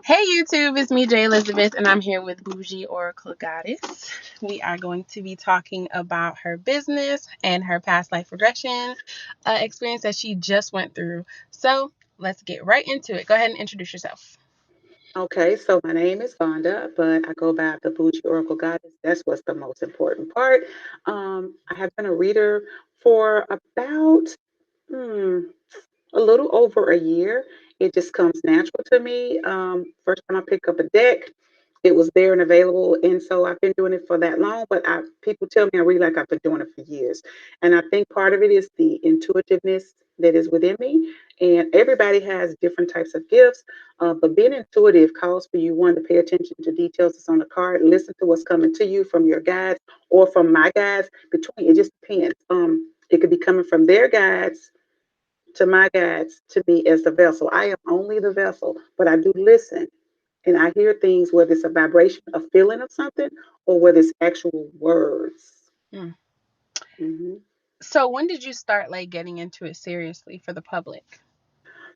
Hey YouTube, it's me, Jay Elizabeth, and I'm here with Boujee Oracle Goddess. We are going to be talking about her business and her past life regression experience that she just went through. So let's get right into it. Go ahead and introduce yourself. Okay, so my name is Vonda, but I go by the Boujee Oracle Goddess. That's what's the most important part. I have been a reader for about hmm, a little over a year. It just comes natural to me. First time I pick up a deck, it was there and available, and so I've been doing it for that long. But people tell me I read like I've been doing it for years, and I think part of it is the intuitiveness that is within me. And everybody has different types of gifts, but being intuitive calls for you one to pay attention to details that's on the card, listen to what's coming to you from your guides or from my guides. Between it just depends. It could be coming from their guides to my guides to me as the vessel. I am only the vessel, but I do listen and I hear things, whether it's a vibration, a feeling of something, or whether it's actual words. Mm. hmm So when did you start getting into it seriously for the public?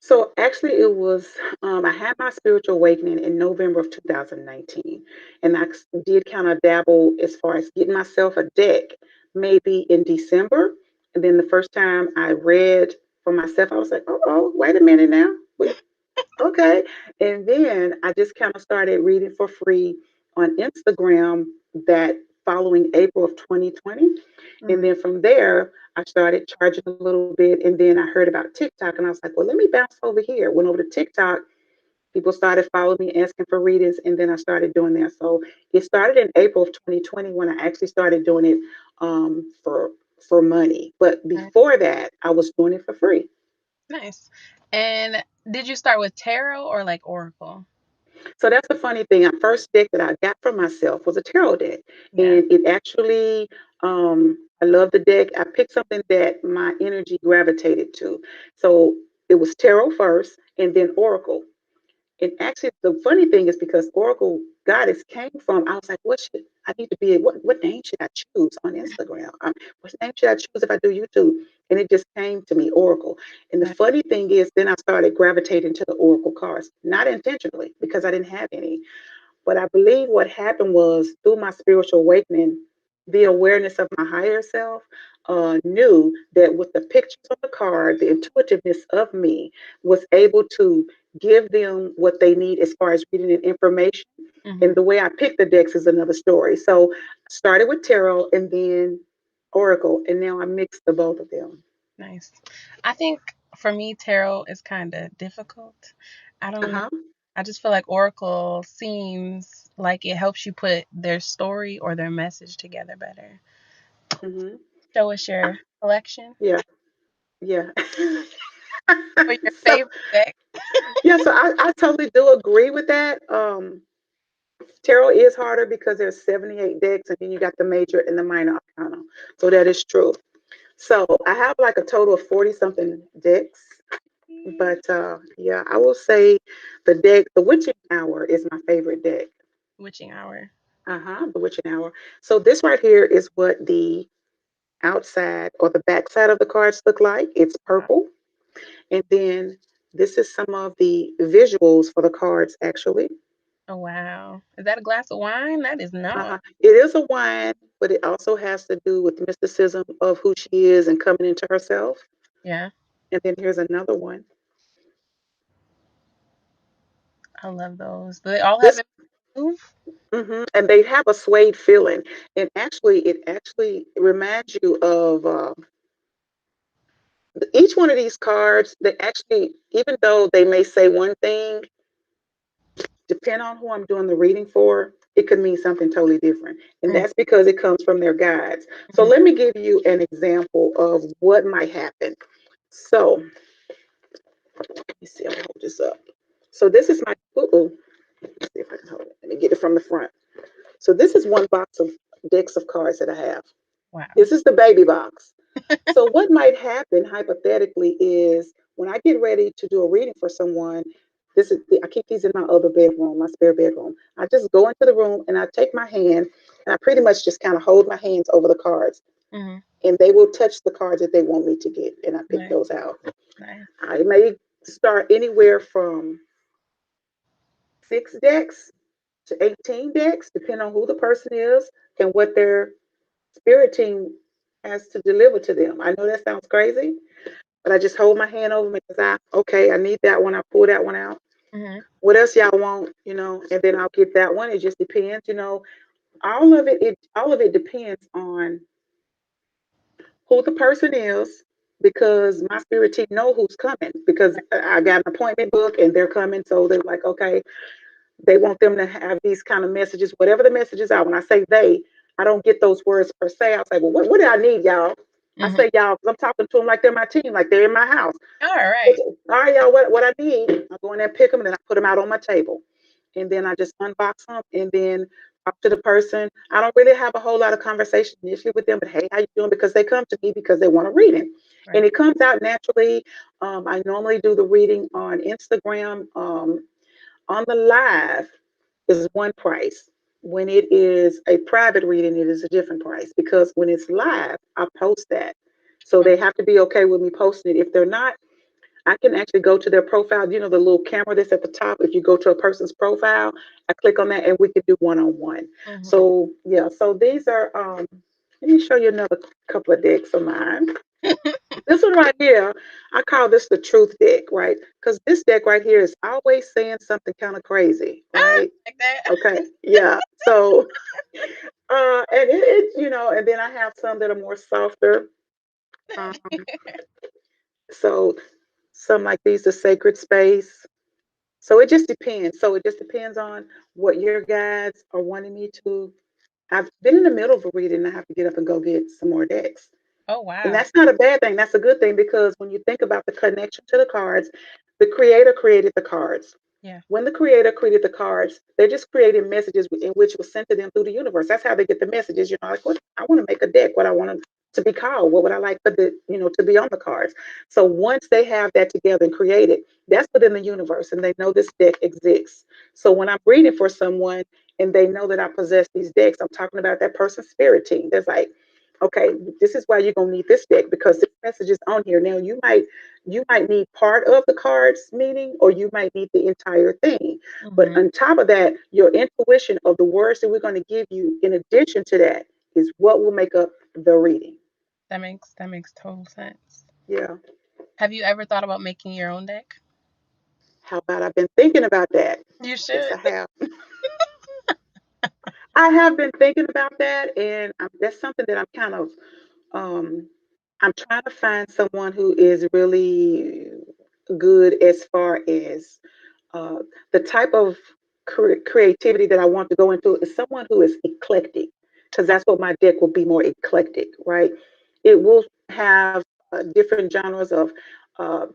So actually, it was I had my spiritual awakening in November of 2019, and did kind of dabble as far as getting myself a deck maybe in December. And then the first time I read for myself, I was like, oh, wait a minute now. Okay. And then I just kind of started reading for free on Instagram that following April of 2020. And Mm. then from there, I started charging a little bit. And then I heard about TikTok and I was like, well, let me bounce over here. Went over to TikTok. People started following me, asking for readings. And then I started doing that. So it started in April of 2020 when I actually started doing it for money. But Right. before that, I was doing it for free. Nice. And did you start with tarot or Oracle? So that's the funny thing. Our first deck that I got for myself was a tarot deck, Yeah. and it actually, I love the deck. I picked something that my energy gravitated to. So it was tarot first, and then oracle. And actually, the funny thing is because Oracle Goddess came from, I was like, what should I need to be? What name should I choose on Instagram? What name should I choose if I do YouTube? And it just came to me, Oracle. And the Right. funny thing is, then I started gravitating to the Oracle cards, not intentionally because I didn't have any. But I believe what happened was through my spiritual awakening, the awareness of my higher self knew that with the pictures on the card, the intuitiveness of me was able to give them what they need as far as reading and information. Hmm. And the way I picked the decks is another story. So I started with tarot and then oracle, and now I mix the both of them. Nice. I think for me, tarot is kind of difficult. I Uh don't know. huh. I just feel like Oracle seems like it helps you put their story or their message together better. hmm Show us your collection Yeah. Yeah. or your so favorite deck. yeah, so I totally do agree with that. Tarot is harder because there's 78 decks and then you got the major and the minor arcana. So that is true. So I have like a total of 40 something decks. But yeah, I will say the Witching Hour is my favorite deck. Witching Hour. Uh-huh, the Witching Hour. So this right here is what the outside or the back side of the cards look like. It's Wow. purple. And then this is some of the visuals for the cards actually. Oh, wow. Is that a glass of wine? That is not. It is a wine, but it also has to do with mysticism of who she is and coming into herself. Yeah, And then here's another one. I love those. Do they all have This, it move? and they have a suede feeling, and actually, it actually reminds you of each one of these cards. They actually, even though they may say one thing, depend on who I'm doing the reading for, it could mean something totally different. And Mm, that's because it comes from their guides. So mhm. let me give you an example of what might happen. So let me see, I'll hold this up. So this is my, let's see if I can hold it. Let me get it from the front. So this is one box of decks of cards that I have. Wow. This is the baby box. So what might happen hypothetically is when I get ready to do a reading for someone, I keep these in my other bedroom, my spare bedroom. I just go into the room and I take my hand and I pretty much just kind of hold my hands over the cards Hmm. and they will touch the cards that they want me to get and I pick Nice, those out. nice. I may start anywhere from 6 decks to 18 decks, depending on who the person is and what their spirit team has to deliver to them. I know that sounds crazy, but I just hold my hand over me because okay, I need that one. I pull that one out. Mhm. What else y'all want, and then I'll get that one. It just depends. All of it depends on who the person is because my spirit team know who's coming because I got an appointment book and they're coming. So they're like, okay, they want them to have these kind of messages, whatever the messages are. When I say they, I don't get those words per se. I'll say, well, what do I need, y'all? I Mhm. say, y'all, because I'm talking to them like they're my team, like they're in my house. All right. All right, y'all, what I need, I go in there, pick them, and then I put them out on my table. And then I just unbox them and then talk to the person. I don't really have a whole lot of conversation initially with them, but hey, how you doing? Because they come to me because they want to read it. And Right. it comes out naturally. I normally do the reading on Instagram. On the live is one price. When it is a private reading, it is a different price because when it's live, I post that. So they have to be okay with me posting it. If they're not, I can actually go to their profile. You know, the little camera that's at the top. If you go to a person's profile, I click on that and we can do one-on-one. Mhm. So yeah, so these are let me show you another couple of decks of mine. This one right here, I call this the truth deck, right? Because this deck right here is always saying something kind of crazy, Ah, right? like that. Okay, yeah. So and and then I have some that are more softer. Um, so some like these are sacred space. So it just depends. So it just depends on what your guides are wanting me to. I've been in the middle of a reading and I have to get up and go get some more decks. Oh And wow. that's not a bad thing. That's a good thing because when you think about the connection to the cards, the creator created the cards. Yeah. When the creator created the cards, they're just creating messages in which was sent to them through the universe. That's how they get the messages. Like what I want to make a deck, what I want to be called, what would I like for to be on the cards. So once they have that together and created, that's within the universe, and they know this deck exists. So when I'm reading for someone and they know that I possess these decks, I'm talking about that person's spirit team. There's like, okay, this is why you're gonna need this deck because this message is on here. Now you might need part of the card's meaning or you might need the entire thing. But Mhm. on top of that, your intuition of the words that we're going to give you in addition to that is what will make up the reading. That makes total sense. Yeah. Have you ever thought about making your own deck? How about I've been thinking about that? You Yes, should. I have. I have been thinking about that, and that's something that I'm kind of um, I'm trying to find someone who is really good as far as uh, the type of creativity that I want to go into is someone who is eclectic, because that's what my deck will be more eclectic, right? It will have different genres of uh,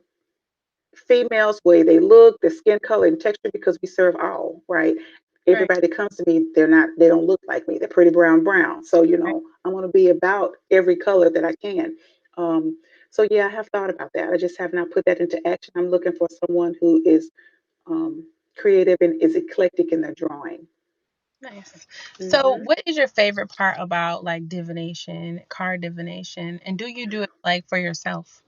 females, way they look, the skin color and texture, because we serve all, right? Right. Everybody that comes to me, they don't look like me. They're pretty brown. So, Right. I want to be about every color that I can. Um, so yeah, I have thought about that. I just have not put that into action. I'm looking for someone who is um, creative and is eclectic in their drawing. Nice. So, Hmm. what is your favorite part about like divination, card divination, and do you do it like for yourself?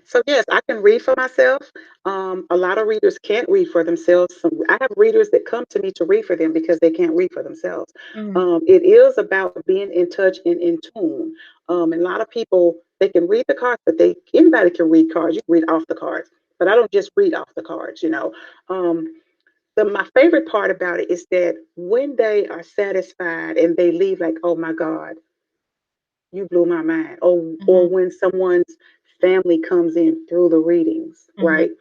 So yes, I can read for myself. A lot of readers can't read for themselves. I have readers that come to me to read for them because they can't read for themselves. Mm, It is about being in touch and in tune. And a lot of people they can read the cards, but anybody can read cards. You can read off the cards, but I don't just read off the cards. Um, my favorite part about it is that when they are satisfied and they leave like, oh my God, you blew my mind. Or mhm, when someone's family comes in through the readings, mhm, right?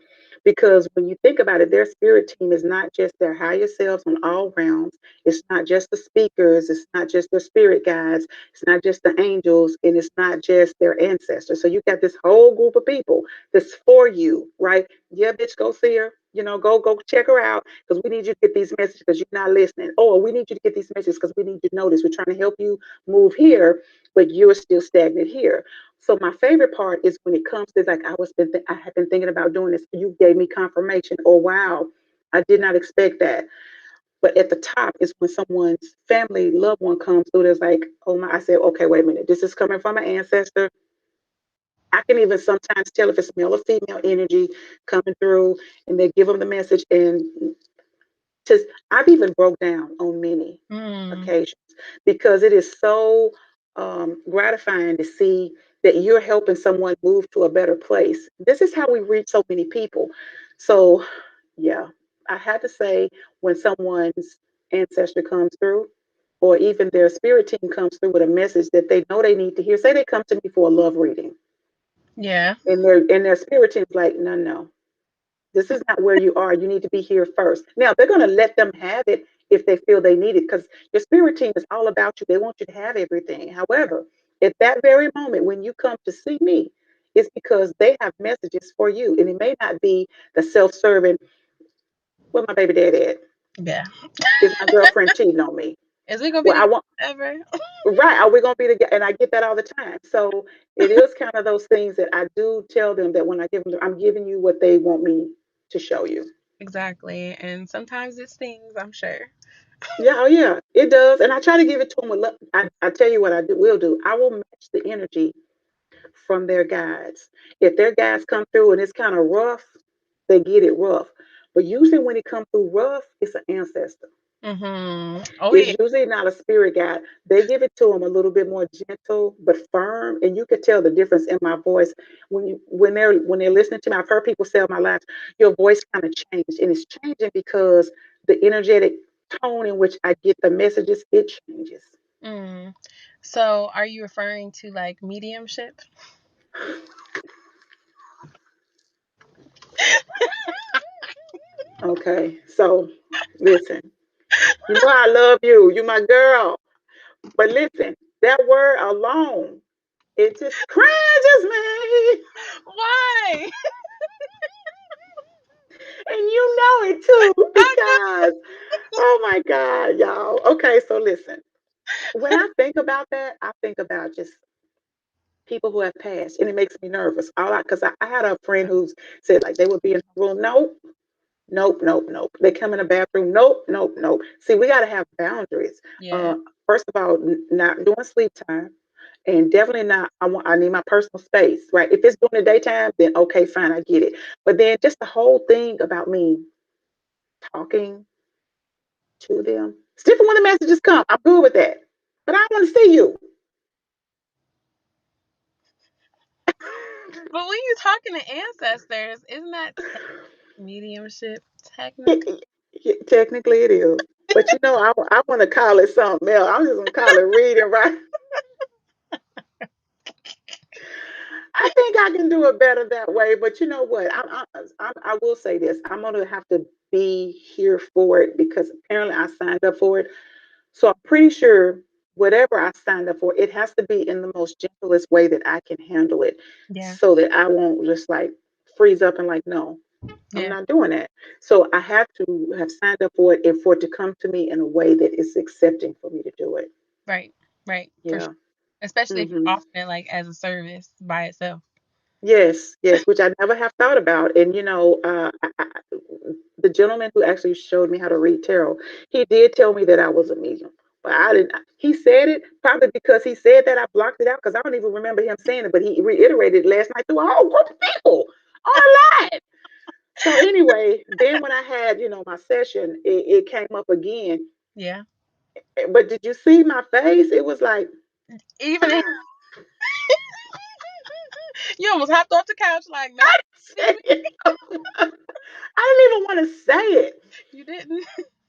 Because when you think about it, their spirit team is not just their higher selves on all realms. It's not just the speakers. It's not just their spirit guides. It's not just the angels, and it's not just their ancestors. So you got this whole group of people that's for you, right? Yeah, bitch, go see her. Go check her out because we need you to get these messages because you're not listening. Or we need you to get these messages because we need you to know this. We're trying to help you move here, but you're still stagnant here. So my favorite part is when it comes to like I have been thinking about doing this. You gave me confirmation. Oh wow, I did not expect that. But at the top is when someone's family loved one comes through. There's like, oh my, I said, okay, wait a minute, this is coming from an ancestor. I can even sometimes tell if it's male or female energy coming through, and they give them the message, and Just I've even broke down on many Mm. occasions because it is so gratifying to see that you're helping someone move to a better place. This is how we reach so many people. So, yeah, I had to say when someone's ancestor comes through, or even their spirit team comes through with a message that they know they need to hear. Say they come to me for a love reading, Yeah. and their spirit team's like, no, no, this is not where you are. You need to be here first. Now, they're going to let them have it if they feel they need it because your spirit team is all about you. They want you to have everything. However, at that very moment when you come to see me, it's because they have messages for you. And it may not be the self serving, where my baby daddy at? Yeah. Is my girlfriend cheating on me? Is we gonna be Well, I together want, ever? right. Are we going to be together? And I get that all the time. So it is kind of those things that I do tell them that when I give them, I'm giving you what they want me to show you. Exactly. And sometimes it stings, I'm sure. Yeah, oh yeah, it does. And I try to give it to them with love. I tell you what will do. I will match the energy from their guides. If their guides come through and it's kind of rough, they get it rough. But usually when it comes through rough, it's an ancestor. Oh yeah. It's usually not a spirit guide. They give it to them a little bit more gentle but firm, and you could tell the difference in my voice when they're listening to me. I've heard people say on my live, your voice kind of changed, and it's changing because the energetic tone in which I get the messages it changes. Mm. So are you referring to like mediumship? Okay, so listen, you know I love you. You my girl, but listen, that word alone, it just cringes me. Why? And you know it too I know. because oh my god, y'all. Okay, so listen, when I think about that, I think about just people who have passed, and it makes me nervous. All because I had a friend who said like they would be in the room. Nope, nope, nope, nope. They come in the bathroom. Nope, nope, nope. See, we got to have boundaries. Yeah. First of all, not doing sleep time, and definitely not. I need my personal space, right? If it's during the daytime, then okay, fine, I get it. But then just the whole thing about me talking to them. It's different when the messages come. I'm good with that. But I want to see you. But when you're talking to ancestors, isn't that mediumship It, technically? technically, it is. But you know, I want to call it something else. I'm just going to call it reading, right? I think I can do it better that way. But you know what? I will say this. I'm going to have to be here for it because apparently I signed up for it. So I'm pretty sure whatever I signed up for, it has to be in the most gentlest way that I can handle it Yeah. so that I won't just like freeze up and like, no, I'm Yeah. not doing that. So I have to have signed up for it and for it to come to me in a way that is accepting for me to do it. Right. Right. For sure. Yeah. Especially if Hmm. you're offering it like as a service by itself. Yes, yes, which I never have thought about. And the gentleman who actually showed me how to read tarot, he did tell me that I was a medium, but I didn't. He said it probably because he said that I blocked it out because I don't even remember him saying it. But he reiterated it last night to a whole group of people on a live. So anyway, then when I had my session, it came up again. Yeah. But did you see my face? It was like Even if you almost hopped off the couch like, nope, see me. I didn't even want to say it. You didn't.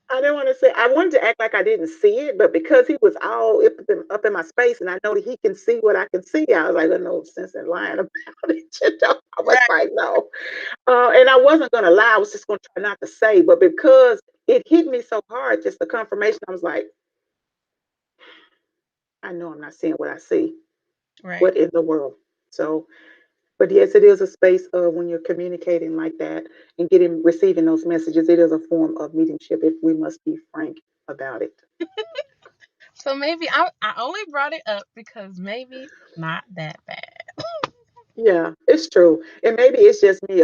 I didn't want to say. I wanted to act like I didn't see it, but because he was all up in my space, and I know that he can see what I can see, I was like, "Oh, no sense in lying about it." I was Right. like, "No," and I wasn't gonna lie. I was just gonna try not to say, but because it hit me so hard, just the confirmation, I was like, "I know I'm not seeing what I see. Right. What in the world?" So, but yes, it is a space of when you're communicating like that and receiving those messages. It is a form of mediumship if we must be frank about it. So maybe I only brought it up because maybe it's not that bad. Yeah, it's true. And maybe it's just me.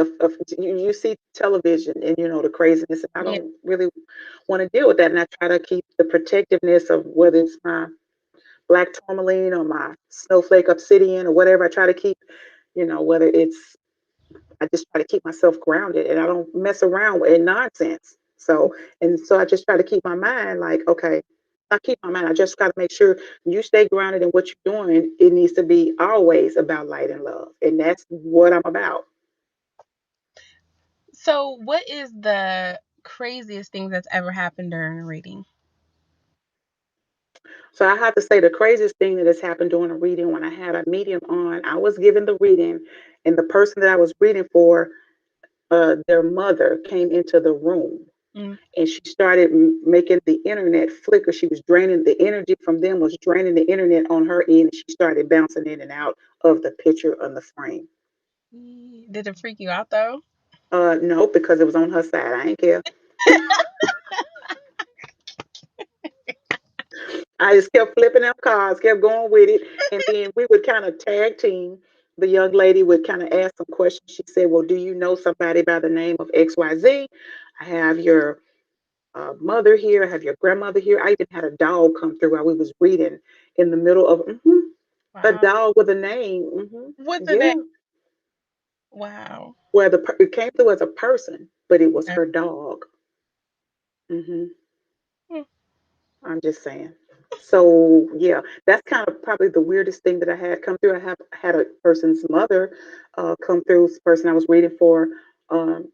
You see television and the craziness. And I Yeah. don't really want to deal with that. And I try to keep the protectiveness of whether it's my black tourmaline or my snowflake obsidian or whatever. I try to keep, I just try to keep myself grounded and I don't mess around with nonsense. So I just try to keep my mind like, okay, not keep my mind. I just got to make sure you stay grounded in what you're doing. It needs to be always about light and love, and that's what I'm about. So, what is the craziest thing that's ever happened during a reading? So I have to say the craziest thing that has happened during a reading when I had a medium on, I was given the reading, and the person that I was reading for, their mother came into the room Mm, and she started making the internet flicker. She was draining the energy from them, was draining the internet on her end, and she started bouncing in and out of the picture on the frame. did it freak you out though? No, because it was on her side. I ain't care. I just kept flipping them cards, kept going with it, and then we would kind of tag team. The young lady would kind of ask some questions. She said, "Well, do you know somebody by the name of XYZ? I have your mother here. I have your grandmother here." I even had a dog come through while we was reading in the middle of a Wow. dog with a name. What's the name? Yeah, Wow. where it came through as a person, but it was Uh, her dog. hmm hmm, I'm just saying. So yeah, that's kind of probably the weirdest thing that I had come through. I have had a person's mother come through. This person I was reading for.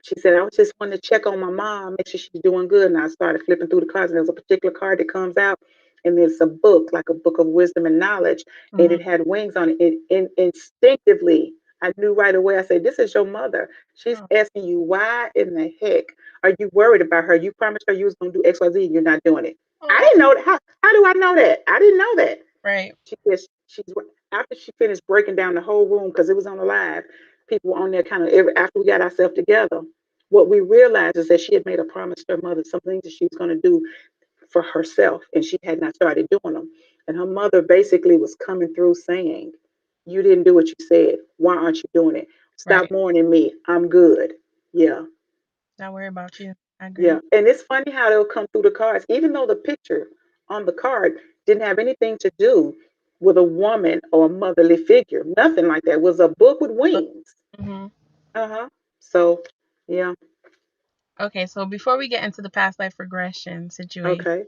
She said, "I was just wanting to check on my mom, make sure she's doing good." And I started flipping through the cards, and there was a particular card that comes out, and it's a book, like a book of wisdom and knowledge, and mhm. it had wings on it. And instinctively, I knew right away. I said, "This is your mother. She's Oh, asking you, why in the heck are you worried about her? You promised her you was going to do X, Y, Z, and you're not doing it." I oh, didn't know that. How do I know that? I didn't know that. right, She just she's after she finished breaking down the whole room because it was on the live. People were on there kind of after we got ourselves together. What we realized is that she had made a promise to her mother, some things that she was going to do for herself, and she had not started doing them. And her mother basically was coming through saying, "You didn't do what you said. Why aren't you doing it? Stop right. mourning me. I'm good." Yeah. Not worry about you. I Yeah, agree. and it's funny how they'll come through the cards, even though the picture on the card didn't have anything to do with a woman or a motherly figure. Nothing like that. It was a book with wings. Hmm. Uh huh. So, yeah. Okay, so before we get into the past life regression situation, Okay.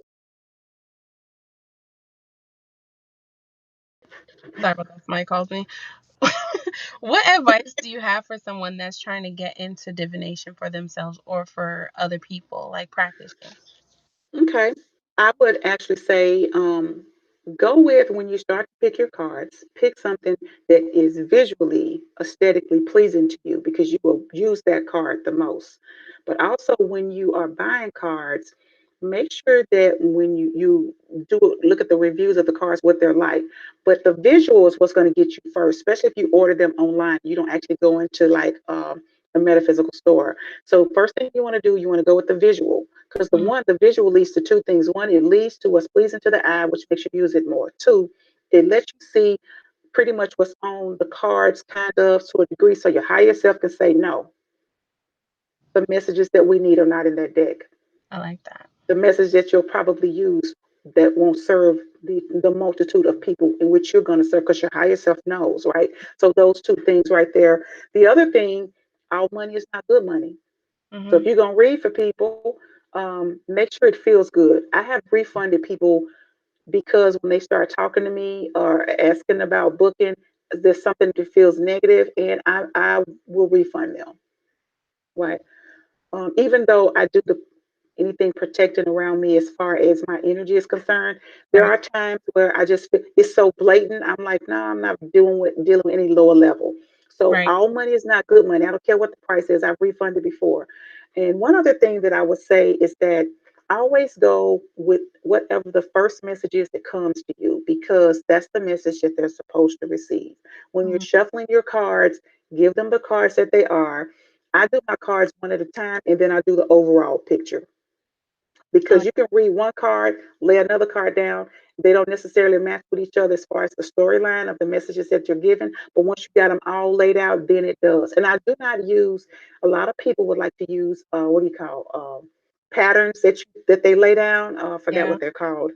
sorry about that. Somebody calls me. What advice do you have for someone that's trying to get into divination for themselves or for other people, like practicing? Okay. I would actually say go with when you start to pick your cards, pick something that is visually, aesthetically pleasing to you because you will use that card the most. But also, when you are buying cards, make sure that when you do look at the reviews of the cards, what they're like. But the visual is what's going to get you first, especially if you order them online. You don't actually go into like a metaphysical store. So, first thing you want to do, you want to go with the visual because Mhm. the visual leads to two things. One, it leads to what's pleasing to the eye, which makes you use it more. Two, it lets you see pretty much what's on the cards, kind of to a degree, so your higher self can say, no, the messages that we need are not in that deck. I like that. The message that you'll probably use that won't serve the multitude of people in which you're going to serve because your higher self knows, right? So those two things right there. The other thing, all money is not good money. So if Hmm. you're going to read for people, make sure it feels good. I have refunded people because when they start talking to me or asking about booking, there's something that feels negative, and I will refund them. Right. Even though I do the anything protecting around me as far as my energy is concerned. There Right, are times where I just feel it's so blatant. I'm like, no, I'm not dealing with any lower level. So right. all money is not good money. I don't care what the price is. I've refunded before. And one other thing that I would say is that I always go with whatever the first message is that comes to you because that's the message that they're supposed to receive. When you're Hmm. shuffling your cards, give them the cards that they are. I do my cards one at a time and then I do the overall picture I because like, you can read one card, lay another card down. They don't necessarily match with each other as far as the storyline of the messages that you're given. But once you got them all laid out, then it does. And I do not use. A lot of people would like to use what do you call patterns that they lay down. I forgot yeah, what they're called.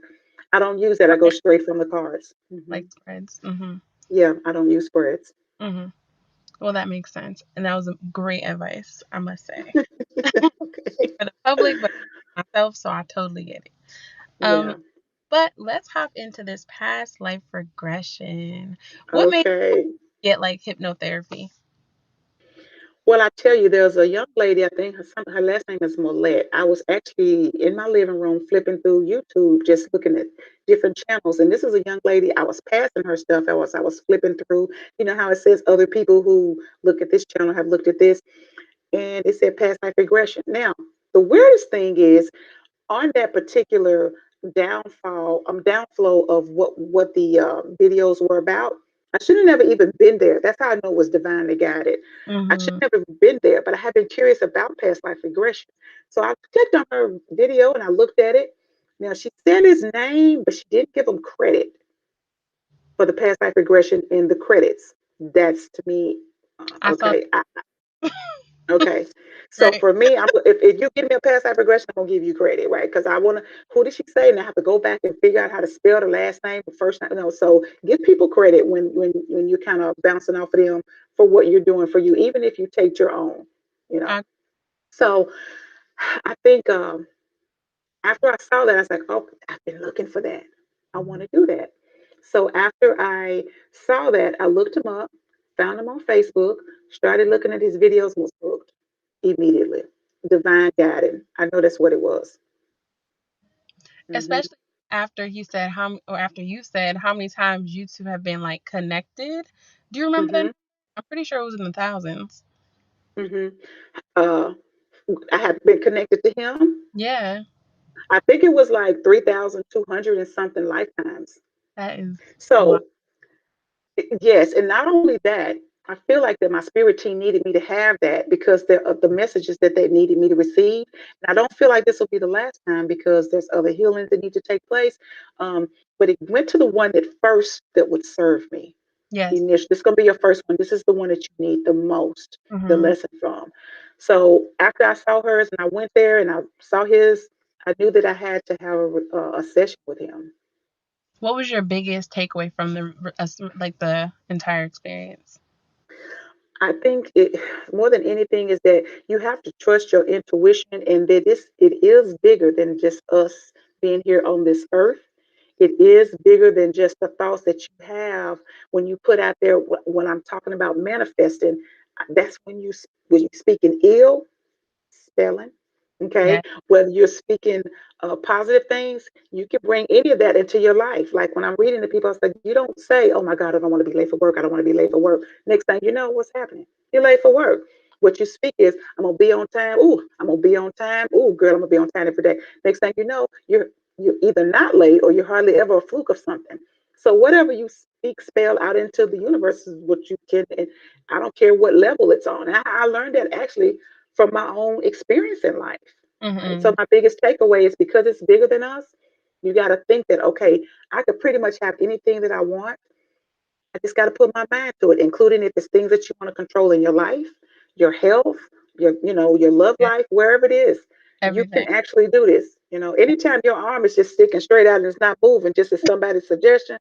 I don't use that. I go right. straight from the cards. Like spreads. Hmm. Yeah, I don't use spreads. Hmm. Well, that makes sense. And that was a great advice, I must say. Okay. For the public, but myself, so I totally get it. Um, Yeah. but let's hop into this past life regression. What made Okay. you get like hypnotherapy? Well, I tell you, there's a young lady, I think her last name is Molette. I was actually in my living room flipping through YouTube, just looking at different channels. And this is a young lady, I was passing her stuff. I was flipping through, you know how it says other people who look at this channel have looked at this. And it said past life regression. Now, the weirdest thing is on that particular downflow of what the videos were about. I should have never even been there. That's how I know it was divinely guided. I should Mm-hmm. have never been there, but I have been curious about past life regression. So I clicked on her video and I looked at it. Now she said his name, but she didn't give him credit for the past life regression in the credits. That's to me, I saw okay. Okay. So right. for me, if you give me a past life regression, I'm gonna give you credit, right? Because I wanna. Who did she say? And I have to go back and figure out how to spell the last name, the first name. No, so give people credit when you're kind of bouncing off of them for what you're doing for you, even if you take your own, you know. I, So I think after I saw that, I was like, oh, I've been looking for that. I want to do that. So after I saw that, I looked him up, found him on Facebook, started looking at his videos, and was hooked immediately. Divine guiding. I know that's what it was. Hmm. especially after he said or after you said how many times you two have been like connected. Do you remember that? Hmm. I'm pretty sure it was in the thousands. Hmm. Uh, I have been connected to him. Yeah, I think it was like 3,200 and something lifetimes. that is wild. So yes, and not only that, I feel like that my spirit team needed me to have that because of the messages that they needed me to receive. And I don't feel like this will be the last time because there's other healings that need to take place. Um, but it went to the one that would serve me. Yes. Initially, this is going to be your first one. This is the one that you need the most, the Hmm. lesson from. So after I saw hers and I went there and I saw his, I knew that I had to have a session with him. What was your biggest takeaway from like the entire experience? I think it more than anything is that you have to trust your intuition and that it is bigger than just us being here on this earth. It is bigger than just the thoughts that you have when you put out there when I'm talking about manifesting. That's when you speaking ill, spelling. Okay, Yeah. whether you're speaking positive things, you can bring any of that into your life. Like when I'm reading to people, I say, you don't say, "Oh my God, I don't want to be late for work. I don't want to be late for work." Next thing you know, what's happening? You're late for work. What you speak is, "I'm gonna be on time." Ooh, I'm gonna be on time. Ooh, girl, I'm gonna be on time every day. Next thing you know, you're either not late or you're hardly ever a fluke of something. So whatever you speak, spell out into the universe is what you can. And I don't care what level it's on. I learned that actually from my own experience in life. Right. So Hmm. my biggest takeaway is because it's bigger than us, you got to think that, okay, I could pretty much have anything that I want. I just got to put my mind to it, including if it's things that you want to control in your life, your health, your love Yeah. life, wherever it is, you can Everything. actually do this. Anytime your arm is just sticking straight out and it's not moving, just as somebody's suggestion,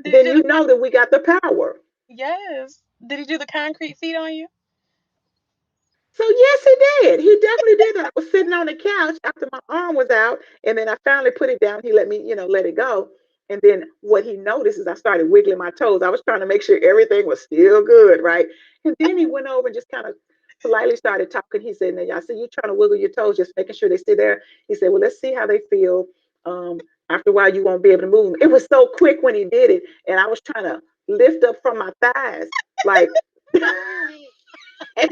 Did he then do you know that we got the power. yes. Did he do the concrete feet on you? So yes, he did. He definitely did that. I was sitting on the couch after my arm was out, and then I finally put it down. He let me, let it go. And then what he noticed is I started wiggling my toes. I was trying to make sure everything was still good, right? And then he went over and just kind of politely started talking. He said, "Now, I see you trying to wiggle your toes, just making sure they stay there." He said, "Well, let's see how they feel. After a while, you won't be able to move them." It was so quick when he did it, and I was trying to lift up from my thighs, like. And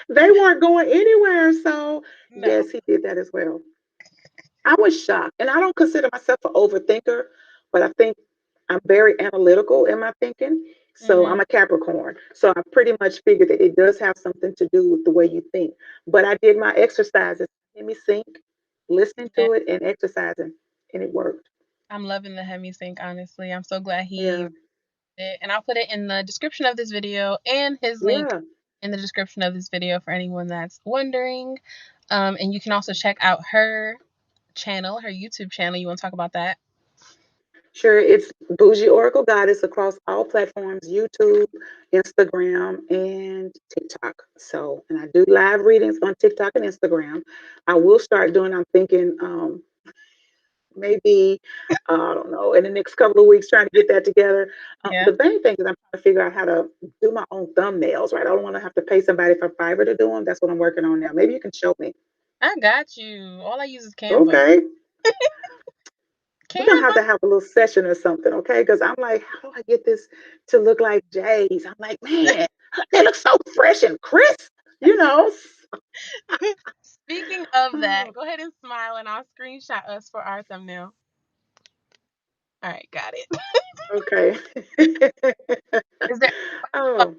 they weren't going anywhere. So, No. yes, he did that as well. I was shocked. And I don't consider myself an overthinker, but I think I'm very analytical in my thinking. So, Hmm. I'm a Capricorn. So, I pretty much figured that it does have something to do with the way you think. But I did my exercises. Let me think, listening Yeah. to it and exercising, and it worked. I'm loving the Hemi sync, honestly. I'm so glad he Yeah. did it. And I'll put it in the description of this video and his link Yeah. in the description of this video for anyone that's wondering. And you can also check out her channel, her YouTube channel. You want to talk about that? Sure, it's Bougie Oracle Goddess across all platforms: YouTube, Instagram, and TikTok. So, and I do live readings on TikTok and Instagram. I will start doing, I'm thinking, maybe, I don't know, in the next couple of weeks, trying to get that together. Yeah, The main thing is I'm trying to figure out how to do my own thumbnails, right? I don't want to have to pay somebody for Fiverr to do them. That's what I'm working on now. Maybe you can show me. I got you. All I use is Canva. Okay. We're gonna have Canva? to have a little session or something, okay? Because I'm like, how do I get this to look like Jay's? I'm like, man, they look so fresh and crisp, you know. Speaking of that, Oh, go ahead and smile and I'll screenshot us for our thumbnail. All right, got it. okay. Is there oh, Oh,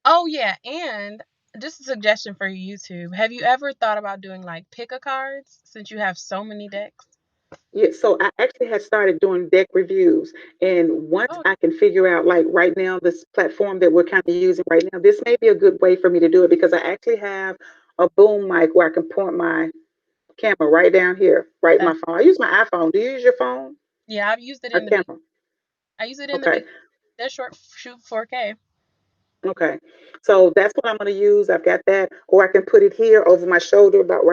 oh yeah, and just a suggestion for your YouTube. Have you ever thought about doing like pick a cards since you have so many decks? yeah. So I actually had started doing deck reviews, and once Oh, I can figure out, like right now, this platform that we're kind of using right now, this may be a good way for me to do it because I actually have a boom mic where I can point my camera right down here, right in that my phone. I use my iPhone. Do you use your phone yeah, I've used it or in the big. camera? I use it in the Okay. big. They're short shoot 4K. Okay. So that's what I'm going to use. I've got that, or I can put it here over my shoulder, about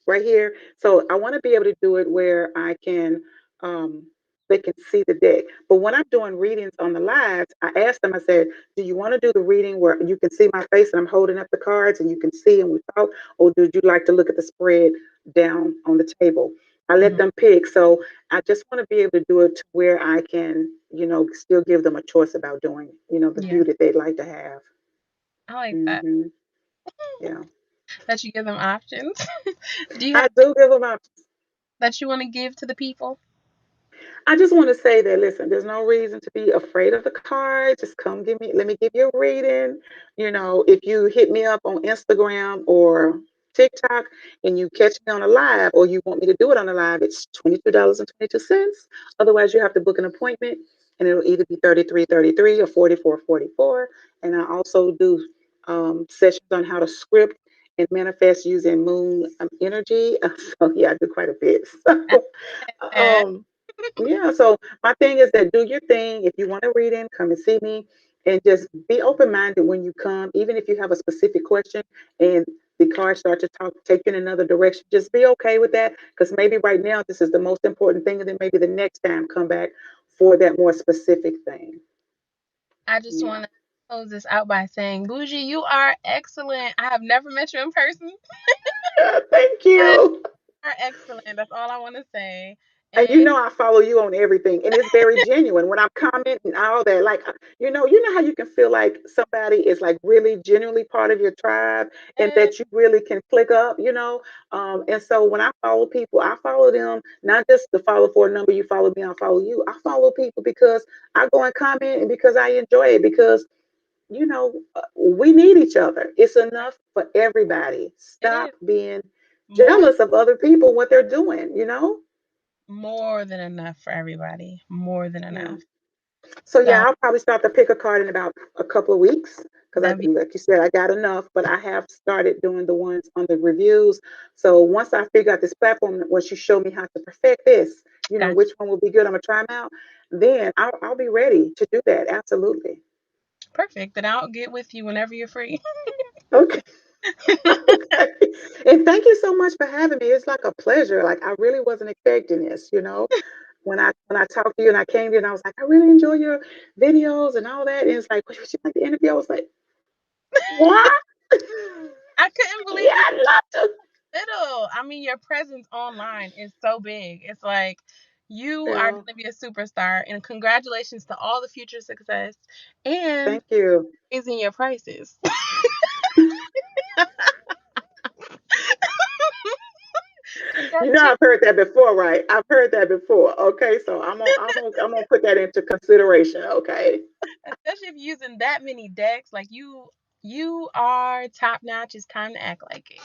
right here. So I want to be able to do it where I can, um, they can see the deck. But when I'm doing readings on the lives, I asked them, I said, do you want to do the reading where you can see my face and I'm holding up the cards and you can see and we talk, or would you like to look at the spread down on the table? I let Hmm. them pick. So I just want to be able to do it to where I can, still give them a choice about doing, the Yeah, view that they'd like to have. I like that. Hmm. Yeah. That you give them options. Do you have I do give them options. that you want to give to the people? I just want to say that, listen, there's no reason to be afraid of the card. Just come let me give you a reading. If you hit me up on Instagram or TikTok and you catch me on a live or you want me to do it on a live, it's $22.22. Otherwise, you have to book an appointment and it'll either be 33.33 or 44.44. And I also do sessions on how to script and manifest using moon energy. So, yeah, I do quite a bit. Uh, Um, yeah, so my thing is that do your thing. If you want to read in, come and see me and just be open minded when you come, even if you have a specific question and the cards start to take you in another direction, just be okay with that because maybe right now this is the most important thing, and then maybe the next time come back for that more specific thing. I just Yeah. want to close this out by saying, Boujee, you are excellent. I have never met you in person. Yeah, thank But you. you are excellent. That's all I want to say. And And I follow you on everything, and it's very genuine when I'm commenting and all that. Like, you know how you can feel like somebody is like really genuinely part of your tribe, and eh, that you really can click up. And so when I follow people, I follow them not just to follow for a number. You follow me, I follow you. I follow people because I go and comment, and because I enjoy it. Because we need each other. It's enough for everybody. it Stop is being more jealous of other people what they're doing. more than enough for everybody. More than Yeah. enough. So So yeah, I'll probably start to pick a card in about a couple of weeks because that'd be like you said, I got enough, but I have started doing the ones on the reviews. So once I figure out this platform, once you show me how to perfect this, gotcha. which one will be good, I'm gonna try them out. Then I'll be ready to do that. Absolutely. Perfect. Then I'll get with you whenever you're free. Okay. Okay. And thank you so much for having me. It's like a pleasure. Like I really wasn't expecting this. When I talked to you and I came in, I was like, I really enjoy your videos and all that. And it's like, would you like the interview? I was like, what? I couldn't believe Yeah, you I'd love to. little. I mean, your presence online is so big. It's like you are going Yeah, to be a superstar. And congratulations to all the future success and thank you. raising your prices. Congratulations. I've heard that before, right? I've heard that before. Okay, so I'm gonna put that into consideration. Okay. Especially if you're using that many decks. Like you are top notch. It's time to act like it.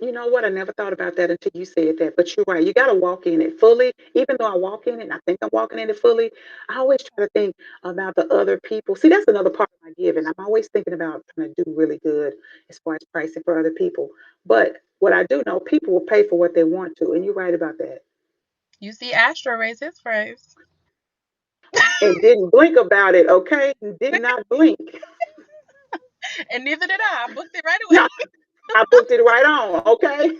You know what? I never thought about that until you said that. But you're right. You got to walk in it fully. Even though I walk in it and I think I'm walking in it fully, I always try to think about the other people. See, that's another part of my giving. I'm always thinking about trying to do really good as far as pricing for other people. But what I do know, people will pay for what they want to. And you're right about that. You see Astro raise his price. and didn't blink about it, okay? Did not blink. And neither did I. I booked it right away. No, I booked it right on, okay?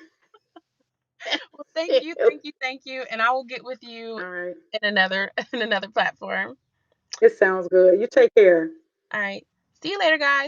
Well, thank you, thank you, thank you. And I will get with you All right. in another in another platform. It sounds good. You take care. All right. See you later, guys.